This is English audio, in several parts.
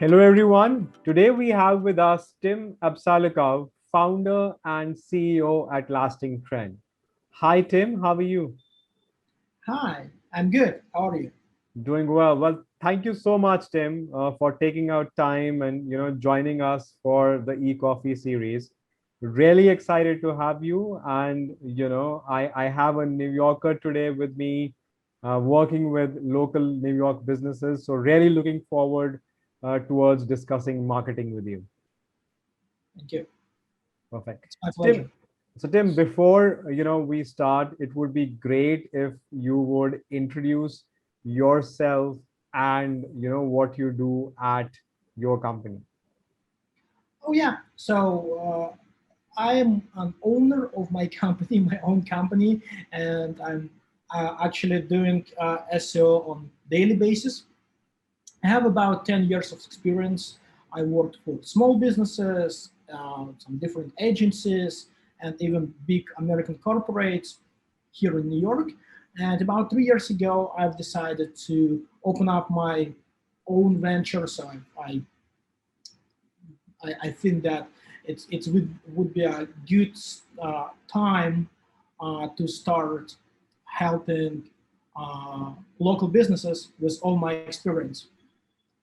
Hello, everyone. Today we have with us Tim Absalikov, founder and CEO at Lasting Trend. Hi, Tim. How are you? Hi, I'm good. How are you? Doing well. Well, thank you so much, Tim, for taking out time and joining us for the e-coffee series. Really excited to have you. And I have a New Yorker today with me, working with local New York businesses. So really looking forward towards discussing marketing with you. Thank you. Perfect. It's my So Tim, pleasure. before we start, it would be great if you would introduce yourself and what you do at your company. Oh yeah. I am an owner of my company, my own company, and I'm actually doing SEO on daily basis. I have about 10 years of experience. I worked for small businesses, some different agencies, and even big American corporates here in New York. And about 3 years ago, I've decided to open up my own venture. I think that would be a good time to start helping local businesses with all my experience.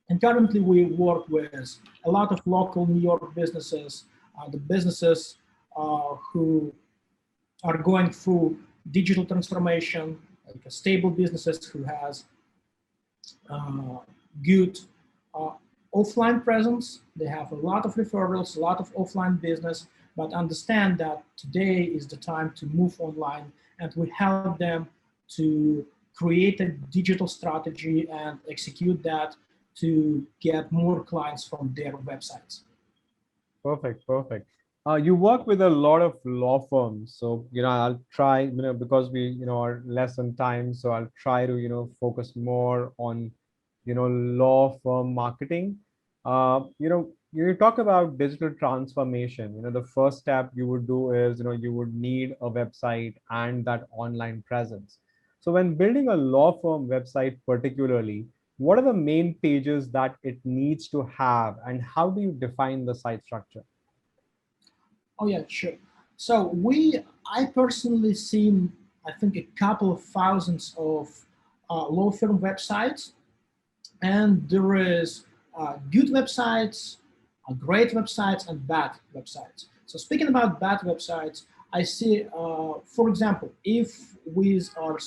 And currently, we work with a lot of local New York businesses, the businesses who are going through digital transformation, like stable businesses who has good uh, offline presence. They have a lot of referrals, a lot of offline business, but understand that today is the time to move online, and we help them to create a digital strategy and execute that to get more clients from their websites. Perfect, perfect. You work with a lot of law firms, so I'll try, because we are less on time, so I'll try to focus more on law firm marketing. You talk about digital transformation. The first step you would do is you would need a website and that online presence. So when building a law firm website particularly, what are the main pages that it needs to have, and how do you define the site structure? Oh yeah, sure. I personally seen, I think, a couple of thousands of law firm websites, and there is good websites, great websites, and bad websites. So speaking about bad websites, I see, for example, if we are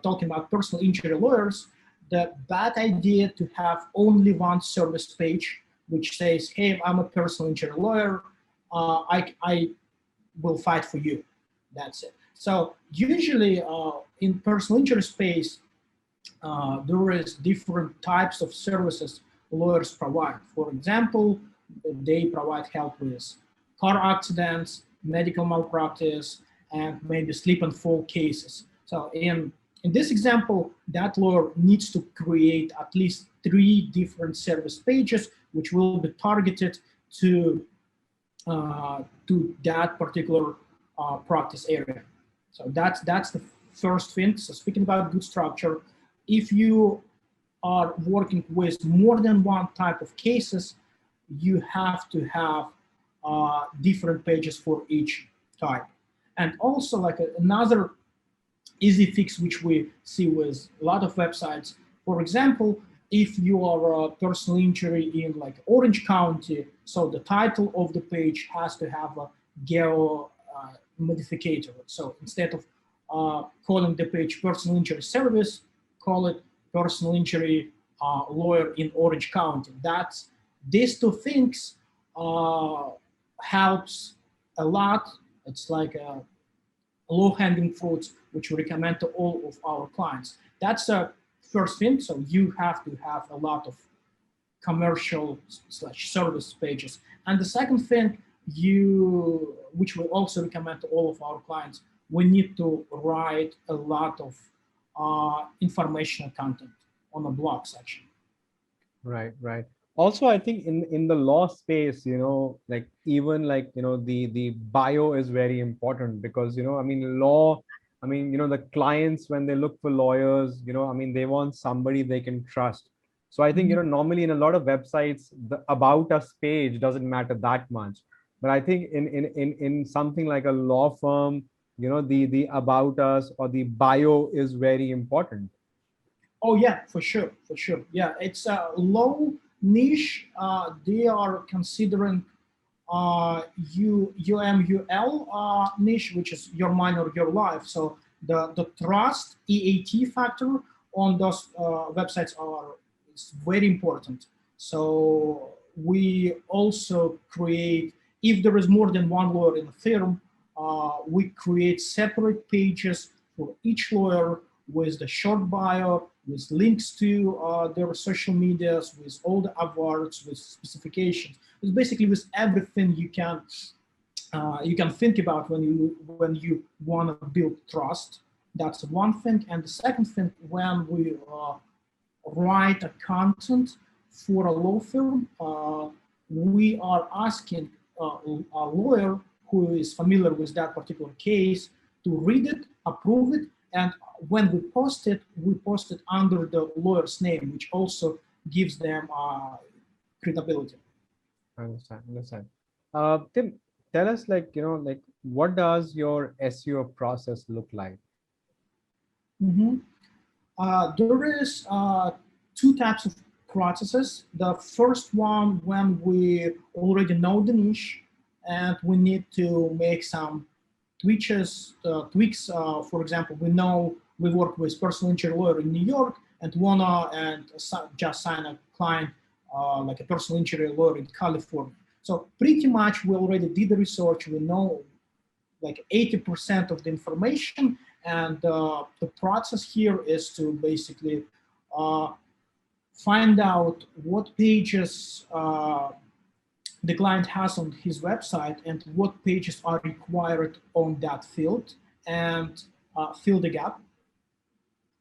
talking about personal injury lawyers, the bad idea to have only one service page which says, "Hey, I'm a personal injury lawyer. I will fight for you." That's it. So usually in personal injury space, there is different types of services lawyers provide. For example, they provide help with car accidents, medical malpractice, and maybe slip and fall cases. So in this example, that lawyer needs to create at least 3 different service pages, which will be targeted to that particular practice area. So that's the first thing. So speaking about good structure, if you are working with more than one type of cases, you have to have different pages for each type. And also, like another easy fix which we see with a lot of websites. For example, if you are a personal injury in like Orange County, so the title of the page has to have a geo modificator. So instead of calling the page personal injury service, call it personal injury lawyer in Orange County. That's these two things uh, helps a lot. It's like a low-hanging fruits, which we recommend to all of our clients. That's the first thing. So you have to have a lot of commercial slash service pages. And the second thing, which we also recommend to all of our clients, we need to write a lot of informational content on the blog section. Right, right. Also, I think in the law space, like even like the bio is very important because I mean law, the clients when they look for lawyers, I mean they want somebody they can trust. So I think, normally in a lot of websites, the about us page doesn't matter that much. But I think in something like a law firm, the about us or the bio is very important. Oh yeah, for sure, for sure. Yeah, it's a low niche. They are considering UMUL niche, which is your mind or your life. So the trust EAT factor on those websites are is very important. So we also create, if there is more than one lawyer in a firm, we create separate pages for each lawyer with the short bio, with links to their social medias, with all the awards, with specifications. It's basically with everything you can think about when you want to build trust. That's one thing, and the second thing, when we write a content for a law firm, we are asking a lawyer who is familiar with that particular case to read it, approve it, and when we post it under the lawyer's name, which also gives them credibility. I understand. Understand. Tim, tell us, what does your SEO process look like? Mhm. There is two types of processes. The first one, when we already know the niche and we need to make some tweaks. For example, we know we work with personal injury lawyer in New York and just sign a client like a personal injury lawyer in California. So pretty much we already did the research. We know like 80% of the information, and the process here is to basically uh, find out what pages the client has on his website and what pages are required on that field, and fill the gap,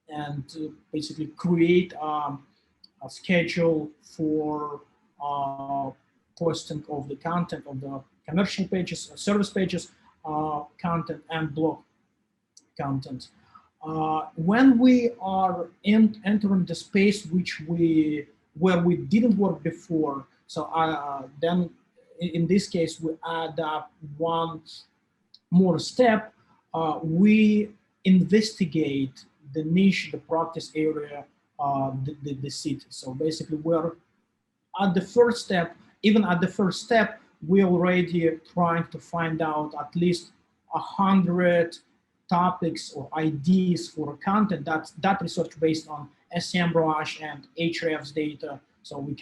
and basically create a schedule for posting of the content of the commercial pages, service pages, content, and blog content. When we are entering the space where we didn't work before, so then in this case we add up one more step. We investigate the niche, the practice area, the city. So basically, we're at the first step. Even at the first step, we already trying to find out at least 100 topics or ideas for content. That research based on SEMrush and Ahrefs data. So we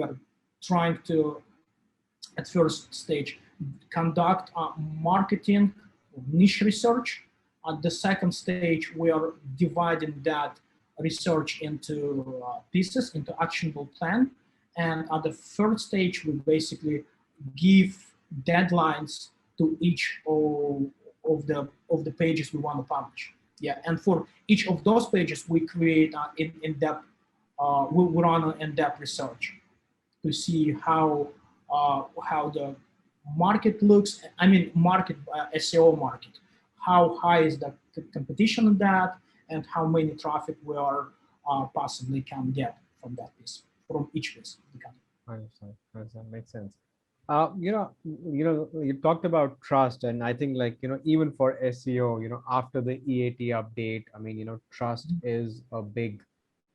are trying to, at first stage, conduct marketing niche research. At the second stage, we are dividing that research into pieces, into actionable plan. And at the third stage, we basically give deadlines to each of the pages we want to publish. Yeah, and for each of those pages, we create in-depth, we run an in-depth research to see how the market looks. I mean, market SEO market. How high is the competition on that, and how many traffic we are possibly can get from that piece, from each piece of the content. I understand. I understand. Makes sense. You talked about trust, and I think, even for SEO, after the EAT update, I mean, trust is a big,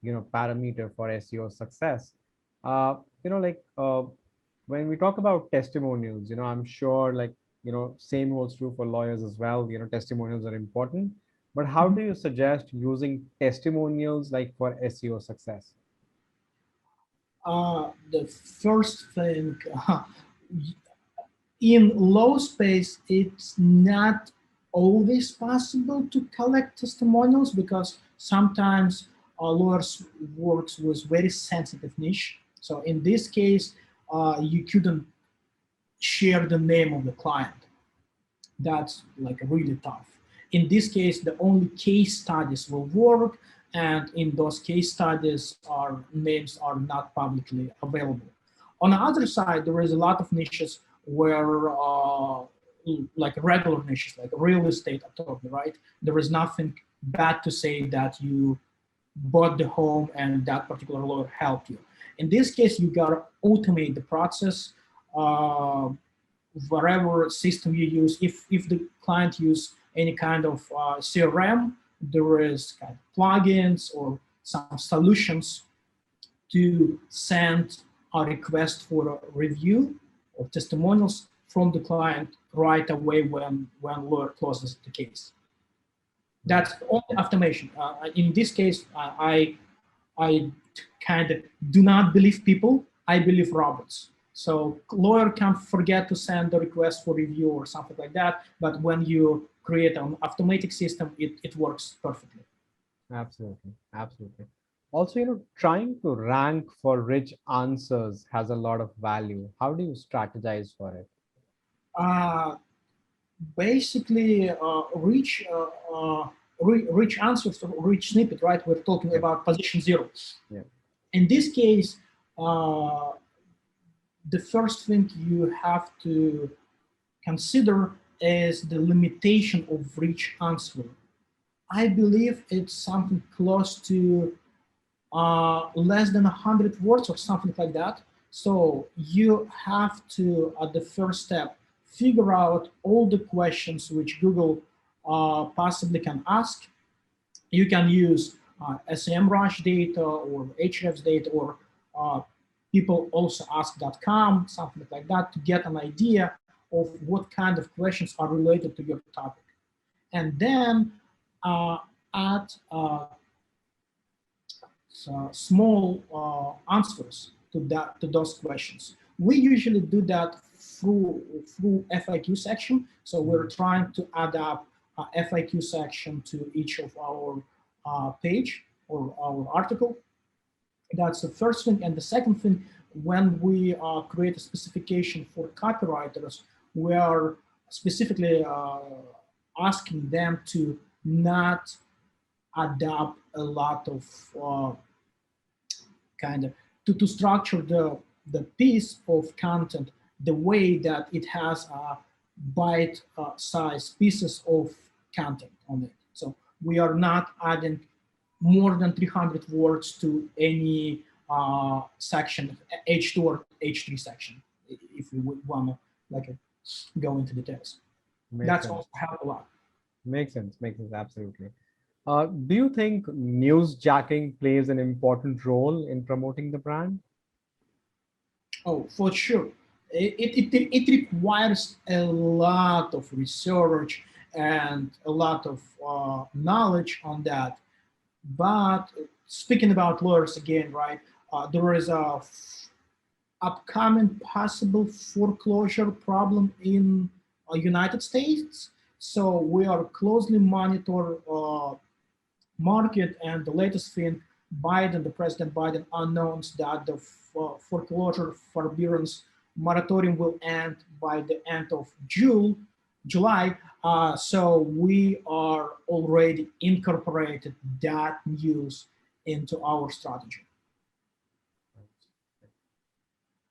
parameter for SEO success. You know, when we talk about testimonials, I'm sure, same holds true for lawyers as well. Testimonials are important. But how do you suggest using testimonials for SEO success? The first thing, in low space, it's not always possible to collect testimonials because sometimes lawyers works with very sensitive niche. So in this case, you couldn't share the name of the client. That's like really tough. In this case, the only case studies will work, and in those case studies, our names are not publicly available. On the other side, there is a lot of niches where, like regular niches, like real estate attorney, right? There is nothing bad to say that you bought the home and that particular lawyer helped you. In this case, you got to automate the process. Whatever system you use, if the client use any kind of CRM, there is kind of plugins or some solutions to send a request for a review or testimonials from the client right away when lawyer closes the case. That's only automation. In this case, I kind of do not believe people. I believe robots. So lawyer can forget to send the request for review or something like that. But when you create an automatic system, it works perfectly. Absolutely, absolutely. Also, trying to rank for rich answers has a lot of value. How do you strategize for it? Uh, Basically, rich answers, rich snippet, right? We're talking Yeah, about position zero. yeah, In this case, uh, the first thing you have to consider is the limitation of rich answer. I believe it's something close to less than 100 words or something like that. So you have to, at the first step, figure out all the questions which Google possibly can ask. You can use SEMrush data or Ahrefs data or uh, people also ask.com, something like that, to get an idea of what kind of questions are related to your topic. And then add small answers to those questions. We usually do that through FAQ section. So we're trying to add up a FAQ section to each of our page or our article. That's the first thing. And the second thing, when we create a specification for copywriters, we are specifically asking them to not adapt a lot of kind of to structure the piece of content the way that it has bite size pieces of content on it. So we are not adding more than 300 words to any section, H2 or H3 section, if we would want to like go into details. makes That's sense. also help a lot. Makes sense. Makes sense. Absolutely. Do you think newsjacking plays an important role in promoting the brand? Oh, for sure. It requires a lot of research and a lot of knowledge on that. But speaking about lawyers again, right? There is a upcoming possible foreclosure problem in United States. So we are closely monitor market, and the latest thing, Biden, the President Biden announced that the foreclosure forbearance moratorium will end by the end of July. So we are already incorporated that news into our strategy.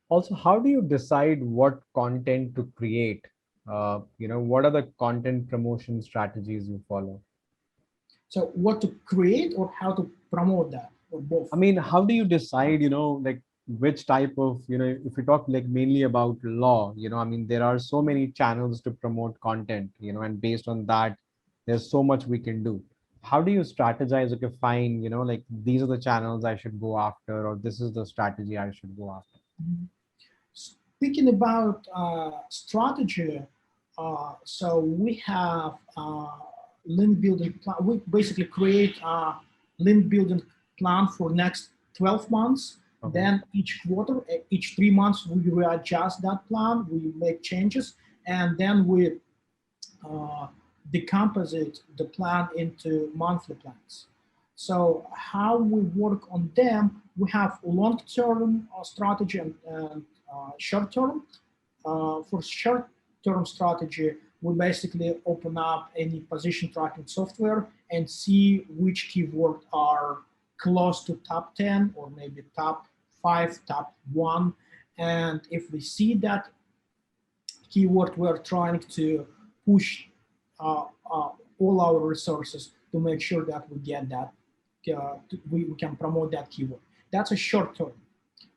Also, how do you decide what content to create? What are the content promotion strategies you follow? So what to create or how to promote that or both? I mean, how do you decide, like which type of, if we talk like mainly about law, I mean, there are so many channels to promote content, and based on that, there's so much we can do. How do you strategize? Okay, fine, like these are the channels I should go after, or this is the strategy I should go after. Speaking about strategy, so we have link building plan. We basically create a link building plan for next 12 months. Okay. Then each quarter, each 3 months, we readjust that plan. We make changes, and then we decomposite the plan into monthly plans. So how we work on them, we have long-term strategy and short-term. For short-term strategy, we basically open up any position tracking software and see which keywords are close to top 10 or maybe top 5, top 1. And if we see that keyword, we're trying to push all our resources to make sure that we get that we can promote that keyword. That's a short term.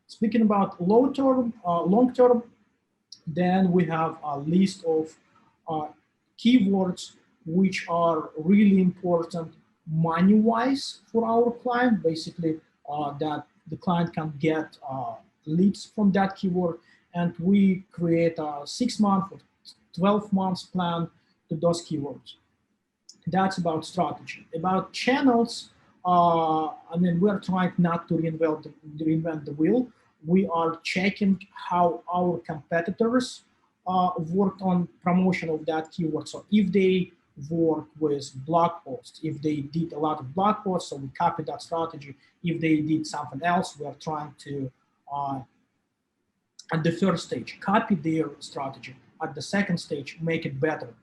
Speaking about long term, then we have a list of keywords which are really important money-wise for our client. Basically, that the client can get leads from that keyword, and we create a 6-month or 12 months plan to those keywords. That's about strategy. About channels, I mean, we're trying not to reinvent the wheel. We are checking how our competitors worked on promotion of that keyword. So if they work with blog posts, if they did a lot of blog posts, so we copy that strategy. If they did something else, we are trying to, at the first stage, copy their strategy. At the second stage, make it better.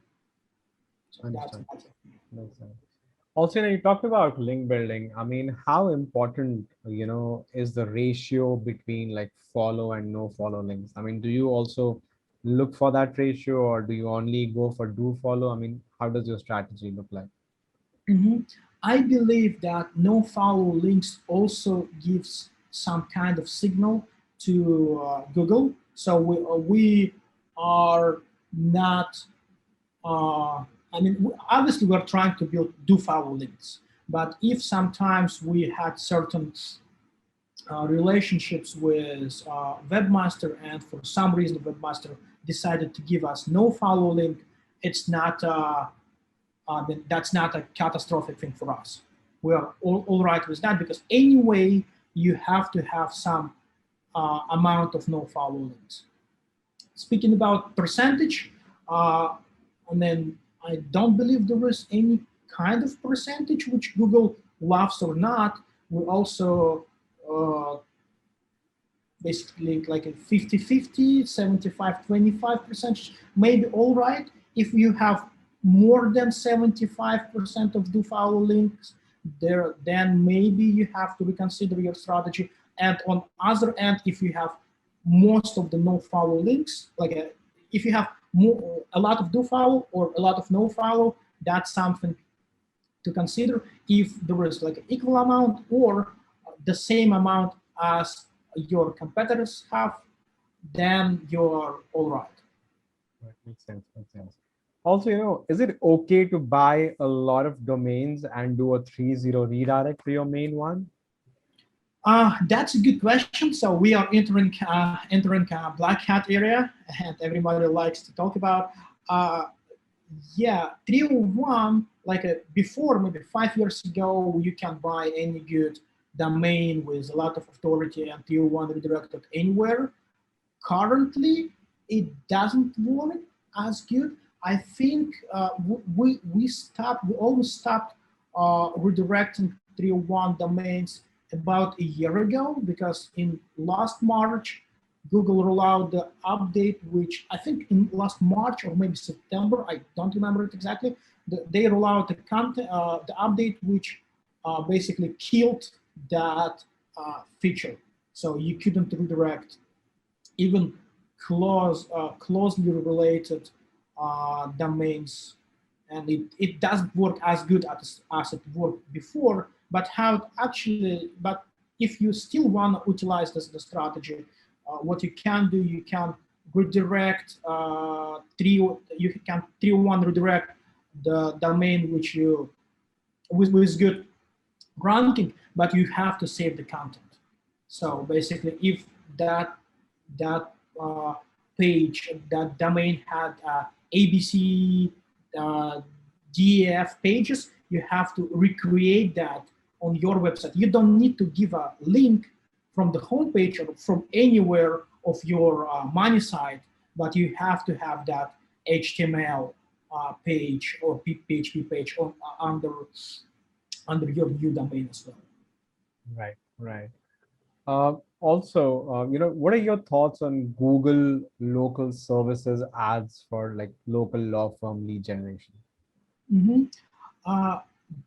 So Understand. that's it. Makes sense. Also, you talked about link building. I mean, how important, is the ratio between like follow and no follow links? I mean, do you also look for that ratio, or do you only go for do follow? I mean, how does your strategy look like? Mhm. I believe that no follow links also gives some kind of signal to Google. So we are not, I mean, obviously we're trying to build do follow links. But if sometimes we had certain relationships with webmaster, and for some reason webmaster decided to give us no follow link, it's not then that's not a catastrophic thing for us. We are all right with that, because anyway you have to have some amount of no follow links. Speaking about percentage, I mean, I don't believe there is any kind of percentage which Google loves or not. We also uh, basically like a 50-50, 75-25%, maybe all right. If you have more than 75% of do follow links there, then maybe you have to reconsider your strategy. And on other end, if you have most of the no follow links, if you have a lot of do follow or a lot of no follow, that's something to consider. If there is like an equal amount or the same amount as your competitors have, then you're all right. Right, makes sense. Makes sense. Also, is it okay to buy a lot of domains and do a 3-0 redirect to your main one? That's a good question. So we are entering black hat area, and everybody likes to talk about. Uh, yeah, 301, before maybe 5 years ago, you can buy any good domain with a lot of authority and 301 redirected anywhere. Currently, it doesn't work as good. I think we almost stopped redirecting 301 domains about a year ago, because in last March Google rolled out the update, which I think in last March or maybe September, I don't remember it exactly. They roll out the update which basically killed that feature, so you couldn't redirect even closely related domains, and it doesn't work as good as it worked before. But but if you still want to utilize the strategy, what you can do, you can redirect you can 301 redirect the domain which you with good ranking, but you have to save the content. So basically, if that page, that domain had ABC, DEF pages, you have to recreate that on your website. You don't need to give a link from the homepage or from anywhere of your money site, but you have to have that HTML page or PHP page under your new domain as well. Right, right. Also, what are your thoughts on Google local services ads for like local law firm lead generation? Mhm. Uh,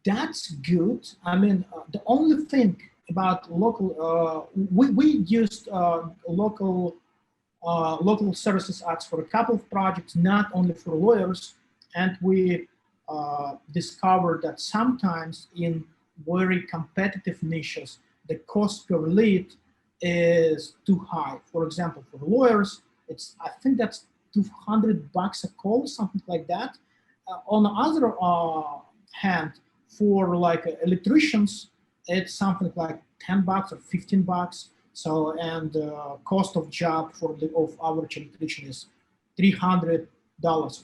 that's good. I mean, the only thing about we used local services ads for a couple of projects, not only for lawyers, and we discovered that sometimes in very competitive niches, the cost per lead is too high. For example, for lawyers, I think that's $200 a call, something like that. On the other hand, for like electricians, it's something like $10 or $15. So, and cost of job for the of average electrician is $300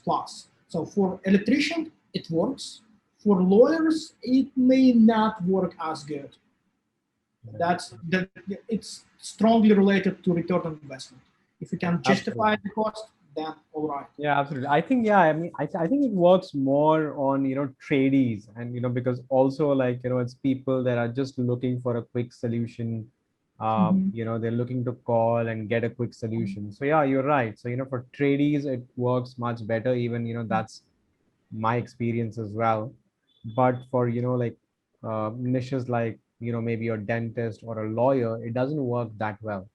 plus. So for electrician, it works. For lawyers, it may not work as good. That's that. It's strongly related to return on investment. If you can justify Absolutely. the cost, then all right. Yeah, absolutely. I think, yeah, I mean, I think it works more on, tradies, and, because also, like, it's people that are just looking for a quick solution. Mhm. They're looking to call and get a quick solution. So yeah, you're right. So, for tradies, it works much better. Even, that's my experience as well. But for, like, niches like, maybe a dentist or a lawyer, it doesn't work that well.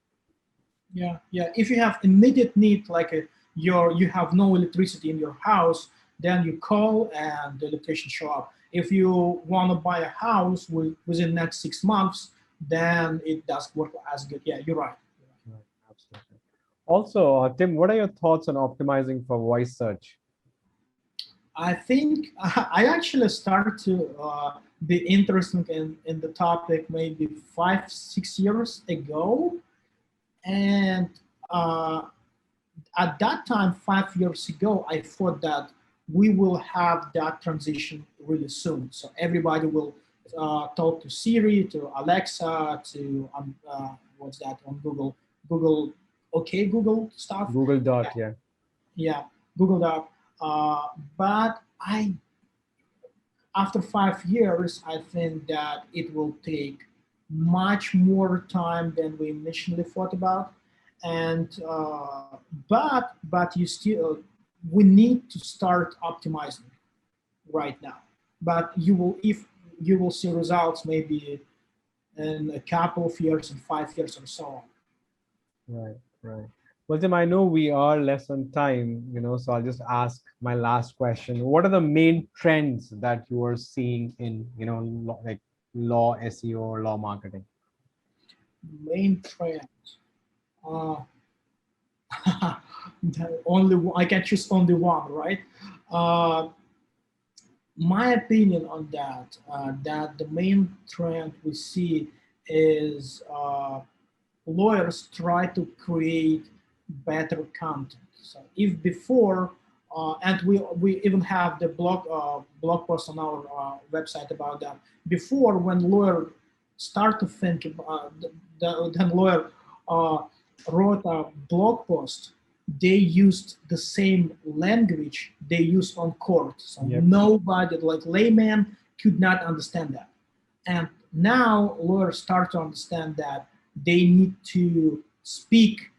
Yeah, yeah. If you have immediate need, like you have no electricity in your house, then you call and the electrician show up. If you want to buy a house within the next 6 months, then it does work as good. Yeah, you're right. Right, absolutely. Also, Tim, what are your thoughts on optimizing for voice search? I think I actually started to be interested in the topic maybe 5, 6 years ago, and uh, at that time, 5 years ago, I thought that we will have that transition really soon. So everybody will talk to Siri, to Alexa, to what's that on Google, Google, okay, Google stuff. Google Yeah, Doc, yeah. yeah, Google Doc. But after 5 years, I think that it will take much more time than we initially thought about. And but you still we need to start optimizing right now. But you will see results maybe in a couple of years, in 5 years or so on. Right, right. Well, Tim, I know we are less on time, so I'll just ask my last question. What are the main trends that you are seeing in, like law SEO or law marketing? Main trend. Uh, only I can choose only one, right? Uh, my opinion on that, that the main trend we see is lawyers try to create better content. So if before, and we even have the blog post on our website about that. Before, when lawyer start to think, then lawyer uh, wrote a blog post, they used the same language they used on court. So Yep. nobody, like layman, could not understand that. And now lawyers start to understand that they need to speak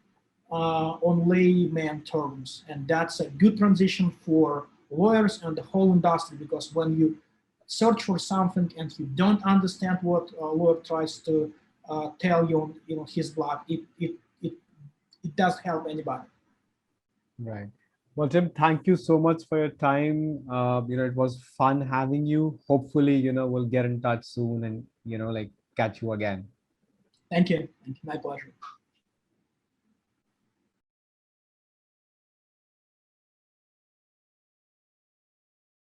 on layman terms. And that's a good transition for lawyers and the whole industry, because when you search for something and you don't understand what a lawyer tries to tell you on his blog, it does help anybody. Right. Well, Tim, thank you so much for your time. It was fun having you. Hopefully, we'll get in touch soon and, like catch you again. Thank you. My pleasure.